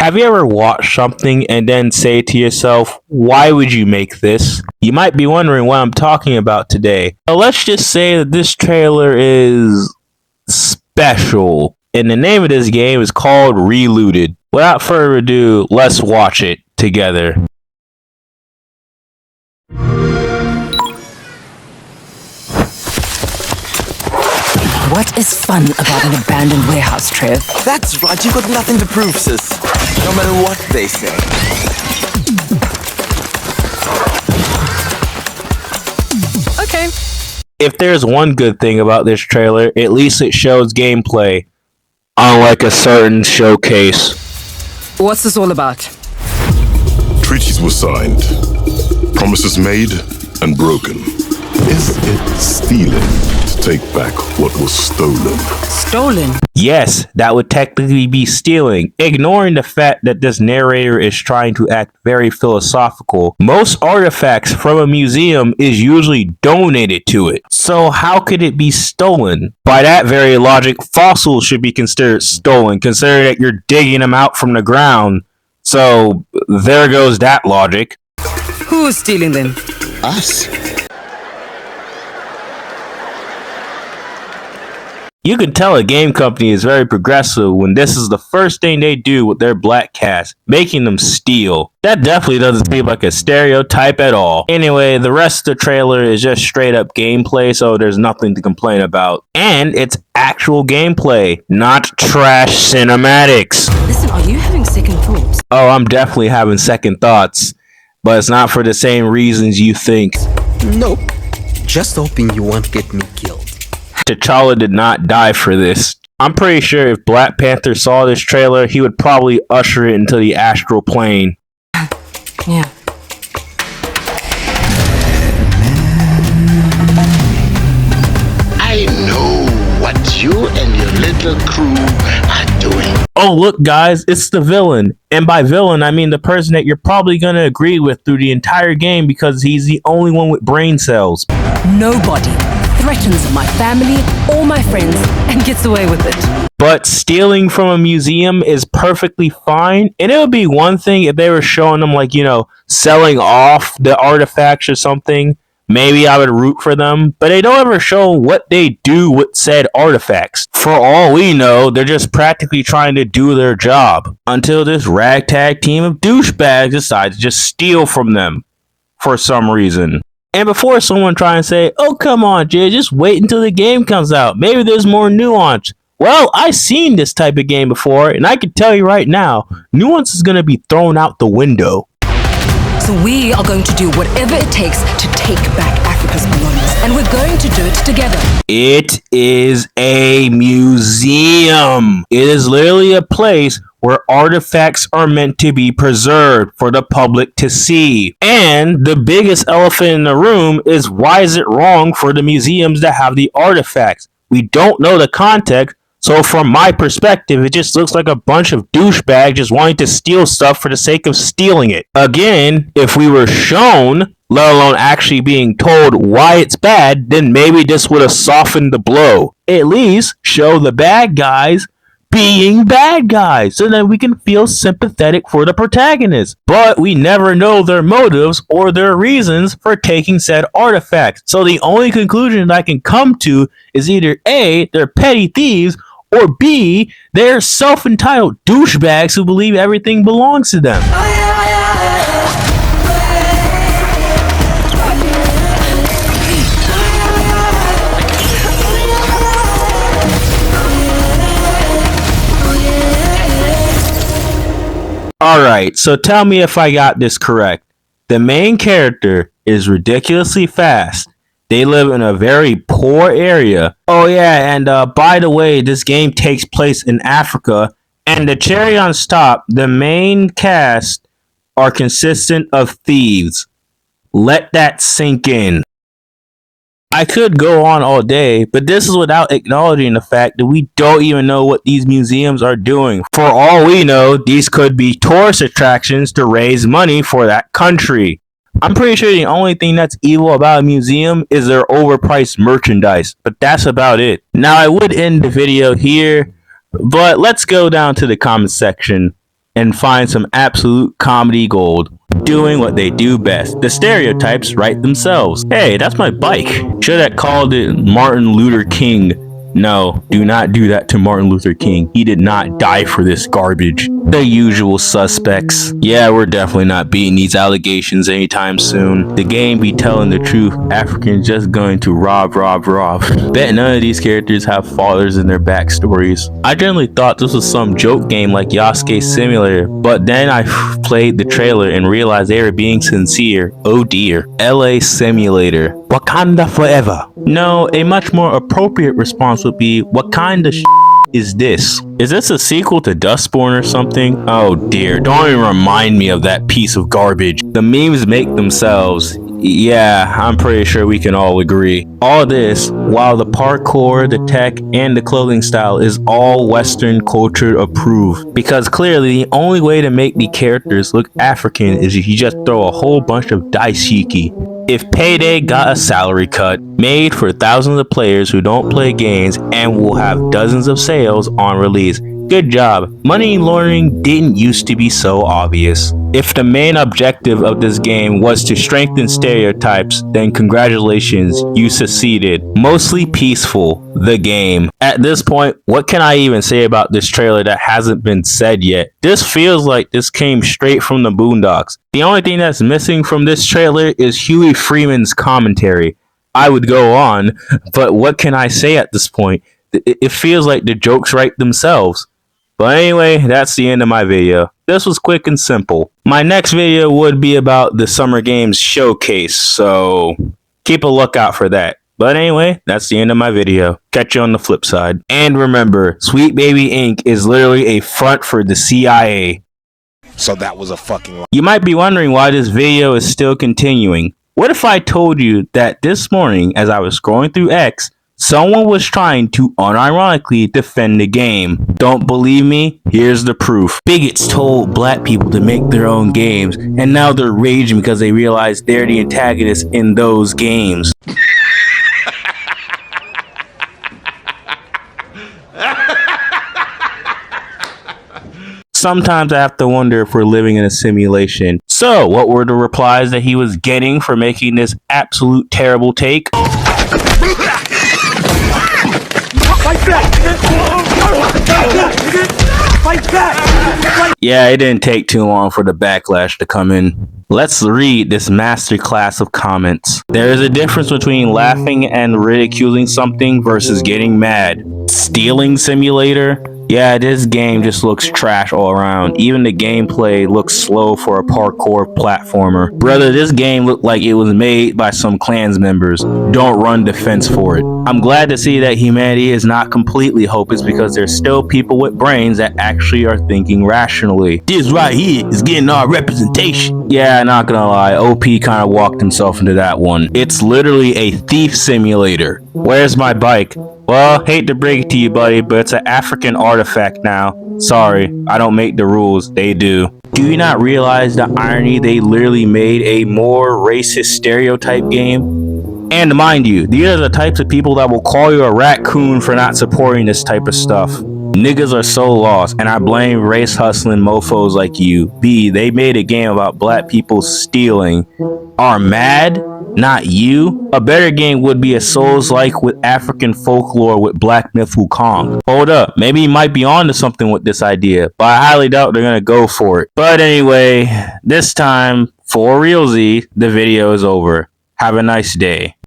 Have you ever watched something and then say to yourself, why would you make this? You might be wondering what I'm talking about today. Well, let's just say that this trailer is special, and the name of this game is called Relooted. Without further ado, let's watch it together. What is fun about an abandoned warehouse, Trev? That's right, you've got nothing to prove, sis. No matter what they say. Okay. If there's one good thing about this trailer, at least it shows gameplay, unlike a certain showcase. What's this all about? Treaties were signed, promises made and broken. Is it stealing to take back what was stolen? Stolen? Yes, that would technically be stealing, ignoring the fact that this narrator is trying to act very philosophical. Most artifacts from a museum is usually donated to it, so how could it be stolen? By that very logic, fossils should be considered stolen, considering that you're digging them out from the ground. So there goes that logic. Who's stealing then? Us? You can tell a game company is very progressive when this is the first thing they do with their black cast, making them steal. That definitely doesn't seem like a stereotype at all. Anyway, the rest of the trailer is just straight up gameplay, so there's nothing to complain about. And it's actual gameplay, not trash cinematics. Listen, are you having second thoughts? Oh, I'm definitely having second thoughts, but it's not for the same reasons you think. Nope. Just hoping you won't get me killed. T'Challa did not die for this. I'm pretty sure if Black Panther saw this trailer, he would probably usher it into the astral plane. Yeah. I know what you and your little crew are doing. Oh, look, guys, it's the villain. And by villain, I mean the person that you're probably going to agree with through the entire game because he's the only one with brain cells. Nobody threatens my family or my friends and gets away with it. But stealing from a museum is perfectly fine. And it would be one thing if they were showing them, like, selling off the artifacts or something. Maybe I would root for them. But they don't ever show what they do with said artifacts. For all we know, they're just practically trying to do their job. Until this ragtag team of douchebags decides to just steal from them. For some reason. And before someone try and say, oh, come on, Jay, just wait until the game comes out. Maybe there's more nuance. Well, I've seen this type of game before, and I can tell you right now, nuance is going to be thrown out the window. So we are going to do whatever it takes to take back Africa's belongings, and we're going to do it together. It is a museum. It is literally a place where artifacts are meant to be preserved for the public to see. And the biggest elephant in the room is, why is it wrong for the museums to have the artifacts? We don't know the context, so from my perspective, it just looks like a bunch of douchebags just wanting to steal stuff for the sake of stealing it. Again, if we were shown, let alone actually being told why it's bad, then maybe this would have softened the blow. At least show the bad guys being bad guys so that we can feel sympathetic for the protagonist. But we never know their motives or their reasons for taking said artifacts. So the only conclusion that I can come to is either A, they're petty thieves, or B, they're self-entitled douchebags who believe everything belongs to them. Alright, so tell me if I got this correct. The main character is ridiculously fast. They live in a very poor area. Oh yeah, and by the way, this game takes place in Africa. And the cherry on top, the main cast are consistent of thieves. Let that sink in. I could go on all day, but this is without acknowledging the fact that we don't even know what these museums are doing. For all we know, these could be tourist attractions to raise money for that country. I'm pretty sure the only thing that's evil about a museum is their overpriced merchandise, but that's about it. Now, I would end the video here, but let's go down to the comment section. and find some absolute comedy gold. Doing what they do best. The stereotypes write themselves. Hey, that's my bike. Should have called it Martin Luther King. No, do not do that to Martin Luther King. He did not die for this garbage. The usual suspects. Yeah, we're definitely not beating these allegations anytime soon. The game be telling the truth. Africans just going to rob. Bet none of these characters have fathers in their backstories. I generally thought this was some joke game like Yasuke Simulator, but then I played the trailer and realized they were being sincere. Oh dear. LA Simulator. Wakanda forever. No, a much more appropriate response would be, what kind of is this? Is this a sequel to Dustborn or something? Oh dear, don't even remind me of that piece of garbage. The memes make themselves. Yeah, I'm pretty sure we can all agree. All this, while the parkour, the tech, and the clothing style is all Western culture approved. Because clearly, the only way to make the characters look African is if you just throw a whole bunch of daishiki. If Payday got a salary cut made for thousands of players who don't play games and will have dozens of sales on release, good job. Money laundering didn't used to be so obvious. If the main objective of this game was to strengthen stereotypes, then congratulations, you succeeded. Mostly peaceful, the game. At this point, what can I even say about this trailer that hasn't been said yet? This feels like this came straight from the Boondocks. The only thing that's missing from this trailer is Huey Freeman's commentary. I would go on, but what can I say at this point? It feels like the jokes write themselves. But anyway, that's the end of my video. This was quick and simple. My next video would be about the Summer Games Showcase, so keep a lookout for that. But anyway, that's the end of my video. Catch you on the flip side. And remember, Sweet Baby Inc. is literally a front for the CIA. So that was a fucking lie. You might be wondering why this video is still continuing. What if I told you that this morning, as I was scrolling through X, someone was trying to unironically defend the game? Don't believe me? Here's the proof. Bigots told black people to make their own games, and now they're raging because they realize they're the antagonists in those games. Sometimes I have to wonder if we're living in a simulation. So, what were the replies that he was getting for making this absolute terrible take? Yeah, it didn't take too long for the backlash to come in. Let's read this masterclass of comments. There is a difference between laughing and ridiculing something versus getting mad. Stealing Simulator? Yeah, this game just looks trash all around. Even the gameplay looks slow for a parkour platformer. Brother, this game looked like it was made by some Klans members. Don't run defense for it. I'm glad to see that humanity is not completely hopeless because there's still people with brains that actually are thinking rationally. This right here is getting our representation. Yeah, not gonna lie, OP kind of walked himself into that one. It's literally a thief simulator. Where's my bike? Well, hate to break it to you, buddy, but it's an African artifact now. Sorry, I don't make the rules, they do. Do you not realize the irony? They literally made a more racist stereotype game? And mind you, these are the types of people that will call you a raccoon for not supporting this type of stuff. Niggas are so lost, and I blame race hustling mofos like you. B, they made a game about black people stealing. Are mad? Not you. A better game would be a Souls-like with African folklore with Black Myth Wukong. Hold up, maybe you might be onto something with this idea, but I highly doubt they're gonna go for it. But anyway, this time, for realsy, the video is over. Have a nice day.